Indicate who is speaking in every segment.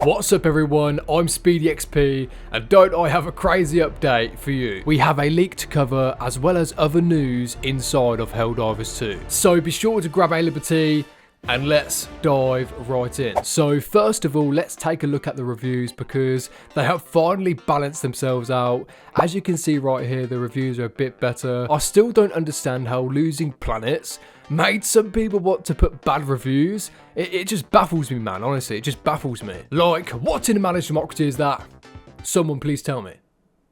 Speaker 1: What's up everyone, I'm SpeedyXP and don't I have a crazy update for you. We have a leak to cover as well as other news inside of Helldivers 2. So be sure to grab a liberty and let's dive right in. So first of all, let's take a look at the reviews because they have finally balanced themselves out. As you can see right here, the reviews are a bit better. I still don't understand how losing planets made some people want to put bad reviews. It just baffles me, man, honestly, it just baffles me. Like, what in a managed democracy is that? Someone please tell me.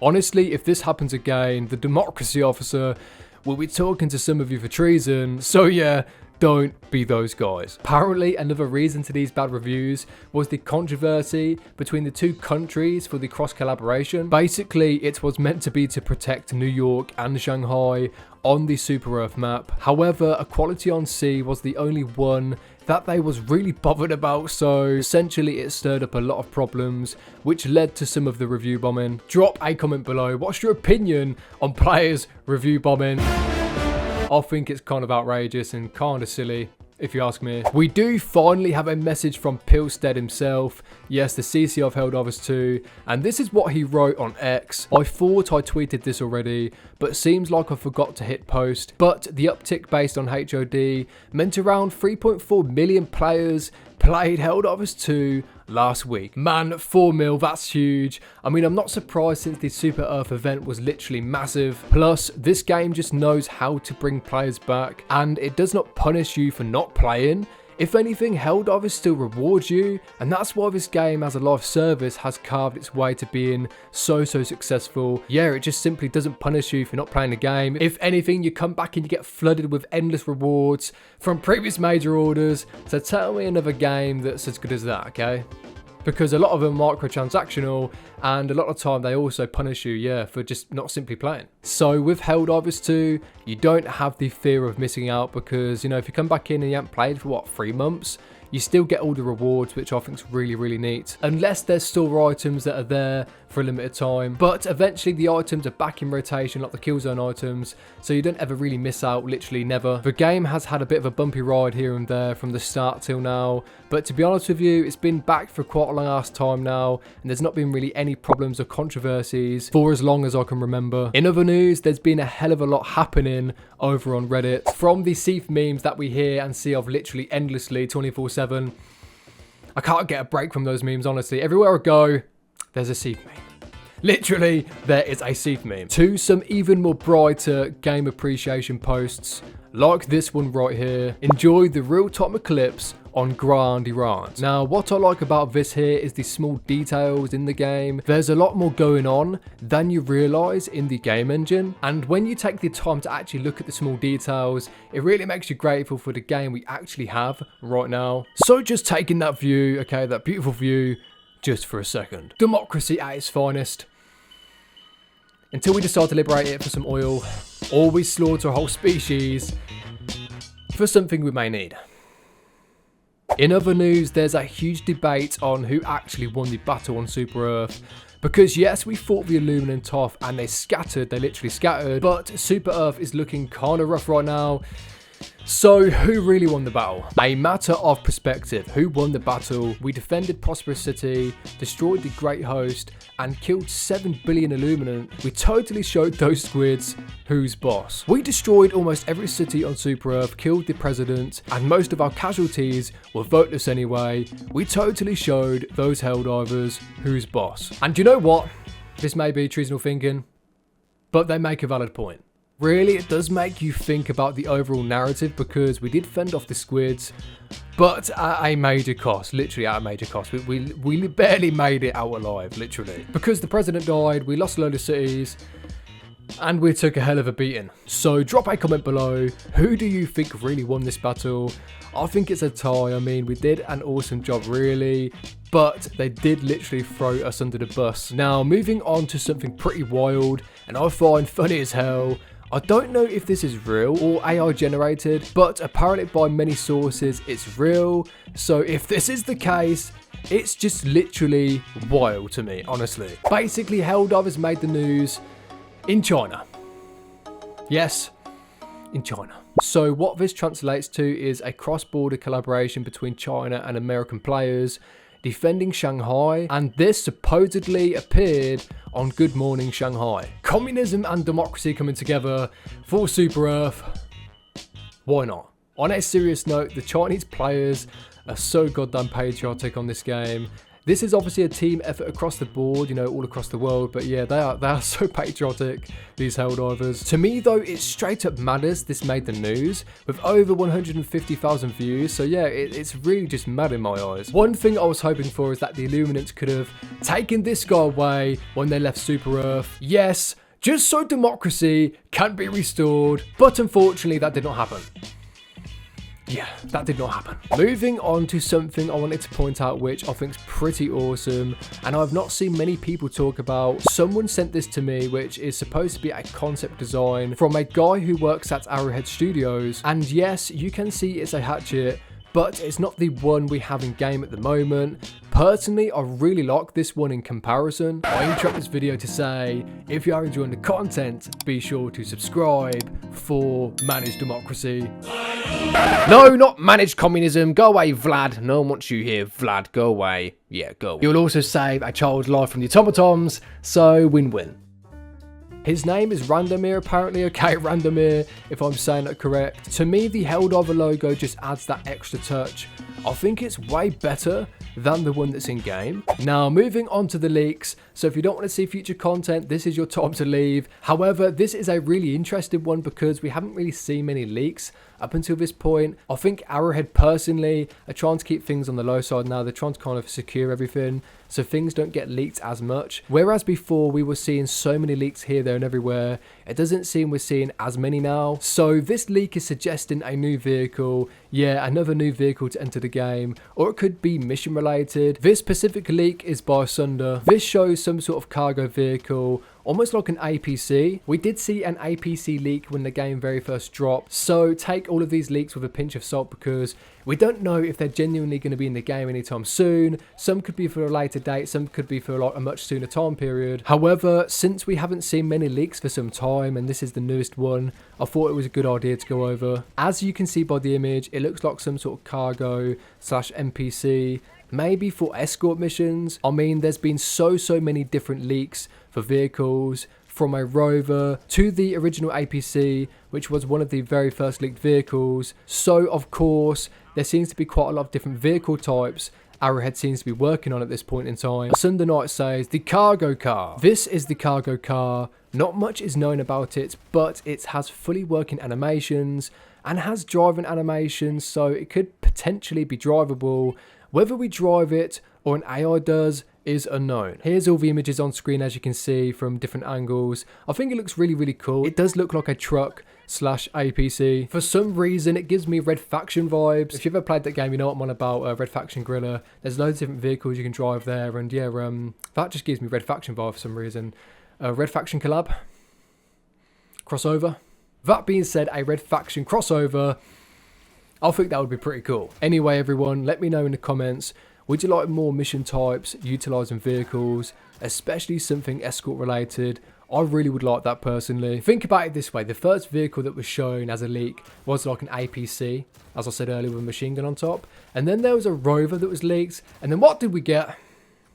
Speaker 1: Honestly, if this happens again, the democracy officer will be talking to some of you for treason, so yeah, don't be those guys. Apparently, another reason to these bad reviews was the controversy between the two countries for the cross collaboration. Basically, it was meant to be to protect New York and Shanghai on the Super Earth map. However, Equality on Sea was the only one that they was really bothered about, so essentially it stirred up a lot of problems, which led to some of the review bombing. Drop a comment below. What's your opinion on players review bombing? I think it's kind of outrageous and kind of silly, if you ask me. We do finally have a message from Pilstead himself. Yes, the CC of Helldivers 2. And this is what he wrote on X. I thought I tweeted this already, but seems like I forgot to hit post. But the uptick based on HOD meant around 3.4 million players played Helldivers 2 last week. Man, 4 mil, that's huge. I mean, I'm not surprised since the Super Earth event was literally massive. Plus, this game just knows how to bring players back, and it does not punish you for not playing. If anything, Helldivers still rewards you, and that's why this game as a live service has carved its way to being so successful. Yeah, it just simply doesn't punish you for not playing the game. If anything, you come back and you get flooded with endless rewards from previous major orders, so tell me another game that's as good as that, okay? Because a lot of them are microtransactional, and a lot of time they also punish you, yeah, for just not simply playing. So with Helldivers 2, you don't have the fear of missing out because, you know, if you come back in and you haven't played for, what, 3 months? You still get all the rewards, which I think is really neat. Unless there's store items that are there for a limited time. But eventually the items are back in rotation, like the Killzone items, so you don't ever really miss out, literally never. The game has had a bit of a bumpy ride here and there from the start till now. But to be honest with you, it's been back for quite a long ass time now, and there's not been really any problems or controversies for as long as I can remember. In other news, there's been a hell of a lot happening over on Reddit. From the Seath memes that we hear and see of literally endlessly 24/7. I can't get a break from those memes, honestly. Everywhere I go, there's a Seath meme. Literally, there is a Seath meme. To some even more brighter game appreciation posts, like this one right here. Enjoy the real-time eclipse on Grand Iran. Now, what I like about this here is the small details in the game. There's a lot more going on than you realise in the game engine. And when you take the time to actually look at the small details, it really makes you grateful for the game we actually have right now. So just taking that view, okay, that beautiful view, just for a second. Democracy at its finest. Until we decide to liberate it for some oil, or we slaughter a whole species for something we may need. In other news, there's a huge debate on who actually won the battle on Super Earth. Because yes, we fought the Illuminant off and they literally scattered, but Super Earth is looking kind of rough right now. So who really won the battle? A matter of perspective. Who won the battle? We defended Prosperous City, destroyed the Great Host, and killed 7 billion Illuminant. We totally showed those squids who's boss. We destroyed almost every city on Super Earth, killed the president, and most of our casualties were voteless anyway. We totally showed those Helldivers who's boss. And you know what? This may be treasonable thinking, but they make a valid point. Really, it does make you think about the overall narrative because we did fend off the squids, but at a major cost, literally at a major cost. We barely made it out alive, literally. Because the president died, we lost a load of cities, and we took a hell of a beating. So drop a comment below, who do you think really won this battle? I think it's a tie. I mean, we did an awesome job really, but they did literally throw us under the bus. Now, moving on to something pretty wild, and I find funny as hell. I don't know if this is real or AI generated, but apparently by many sources it's real. So if this is the case, it's just literally wild to me, honestly. Basically, Helldivers made the news in China. Yes, in China. So what this translates to is a cross-border collaboration between China and American players. defending Shanghai, and this supposedly appeared on Good Morning Shanghai. Communism and democracy coming together for Super Earth. Why not? On a serious note, the Chinese players are so goddamn patriotic on this game. This is obviously a team effort across the board, you know, all across the world, but yeah, they are so patriotic, these Helldivers. To me though, it's straight up madness this made the news, with over 150,000 views, so yeah, it's really just mad in my eyes. One thing I was hoping for is that the Illuminants could have taken this guy away when they left Super Earth. Yes, just so democracy can be restored, but unfortunately that did not happen. Yeah, that did not happen. Moving on to something I wanted to point out which I think is pretty awesome and I've not seen many people talk about. Someone sent this to me, which is supposed to be a concept design from a guy who works at Arrowhead Studios, and yes, you can see it's a hatchet, but it's not the one we have in game at the moment. Personally, I really like this one in comparison. I interrupt this video to say, if you are enjoying the content, be sure to subscribe for Managed Democracy. No, not Managed Communism. Go away, Vlad. No one wants you here, Vlad. Go away. Yeah, go. You'll also save a child's life from the automatons, so win-win. His name is Randomir, apparently. Okay, Randomir, if I'm saying that correct. To me, the Helldiver logo just adds that extra touch. I think it's way better than the one that's in game. Now, moving on to the leaks. So if you don't want to see future content, this is your time to leave. However, this is a really interesting one because we haven't really seen many leaks up until this point. I think Arrowhead personally are trying to keep things on the low side now. They're trying to kind of secure everything so things don't get leaked as much. Whereas before we were seeing so many leaks here, there and everywhere, it doesn't seem we're seeing as many now. So this leak is suggesting a new vehicle. Yeah, another new vehicle to enter the game, or it could be mission related. This specific leak is by Sunder. This shows some sort of cargo vehicle, almost like an APC. We did see an APC leak when the game very first dropped, so take all of these leaks with a pinch of salt because we don't know if they're genuinely going to be in the game anytime soon. Some could be for a later date, some could be for like a much sooner time period. However, since we haven't seen many leaks for some time and this is the newest one, I thought it was a good idea to go over. As you can see by the image, it looks like some sort of cargo / NPC, maybe for escort missions. I mean, there's been so many different leaks for vehicles, from a rover to the original APC, which was one of the very first leaked vehicles. So of course, there seems to be quite a lot of different vehicle types Arrowhead seems to be working on at this point in time. Sunday Night says, the cargo car. This is the cargo car. Not much is known about it, but it has fully working animations and has driving animations, so it could potentially be drivable. Whether we drive it or an AI does is unknown. Here's all the images on screen as you can see from different angles. I think it looks really cool. It does look like a truck / APC. For some reason it gives me Red Faction vibes. If you've ever played that game, you know what I'm on about, Red Faction Gorilla. There's loads of different vehicles you can drive there, and yeah, that just gives me Red Faction vibe for some reason. Red Faction collab? Crossover? That being said, a Red Faction crossover, I think that would be pretty cool. Anyway everyone, let me know in the comments, would you like more mission types utilising vehicles, especially something escort related? I really would like that personally. Think about it this way, the first vehicle that was shown as a leak was like an APC, as I said earlier, with a machine gun on top. And then there was a rover that was leaked, and then what did we get?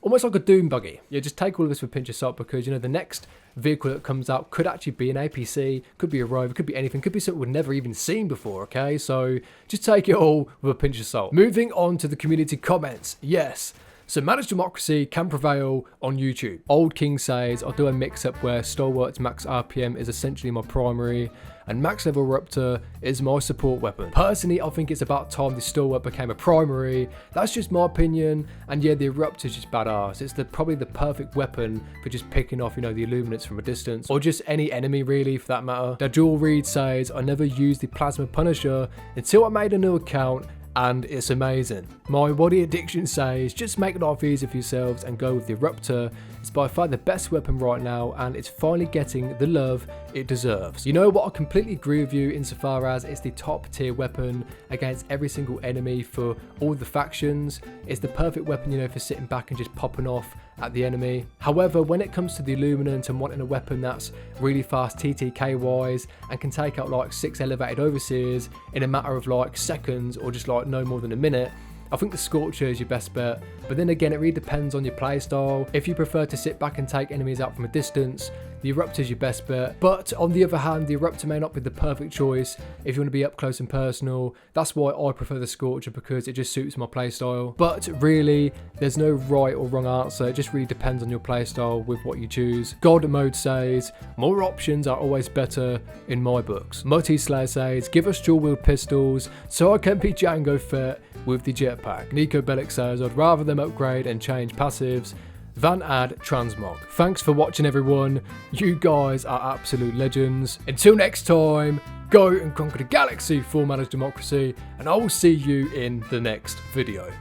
Speaker 1: Almost like a doom buggy. Yeah, just take all of this with a pinch of salt because, you know, the next vehicle that comes out could actually be an APC, could be a rover, could be anything, could be something we've never even seen before, okay? So just take it all with a pinch of salt. Moving on to the community comments. Yes, so Managed Democracy can prevail on YouTube. Old King says, I'll do a mix-up where Stalwart's max RPM is essentially my primary, and max level Ruptor is my support weapon. Personally, I think it's about time the Stalwart became a primary. That's just my opinion, and yeah, the Eruptor is just badass. It's probably the perfect weapon for just picking off, you know, the Illuminates from a distance, or just any enemy really for that matter. Dajul Reed says, I never used the Plasma Punisher until I made a new account, and it's amazing. My Body Addiction says, just make life easier for yourselves and go with the Ruptor. It's by far the best weapon right now, and it's finally getting the love it deserves. You know what, I completely agree with you insofar as it's the top tier weapon against every single enemy for all the factions. It's the perfect weapon, you know, for sitting back and just popping off at the enemy. However, when it comes to the Illuminant and wanting a weapon that's really fast TTK wise and can take out like 6 elevated overseers in a matter of like seconds or just like no more than a minute, I think the Scorcher is your best bet, but then again it really depends on your playstyle. If you prefer to sit back and take enemies out from a distance, the Eruptor is your best bet. But on the other hand, the Eruptor may not be the perfect choice if you want to be up close and personal. That's why I prefer the Scorcher, because it just suits my playstyle. But really, there's no right or wrong answer. It just really depends on your playstyle with what you choose. God Mode says, more options are always better in my books. Mutty Slayer says, give us dual wield pistols so I can be Django Fett with the jetpack. Nico Bellic says, I'd rather them upgrade and change passives. Van Ad Transmog. Thanks for watching, everyone. You guys are absolute legends. Until next time, go and conquer the galaxy for managed democracy, and I will see you in the next video.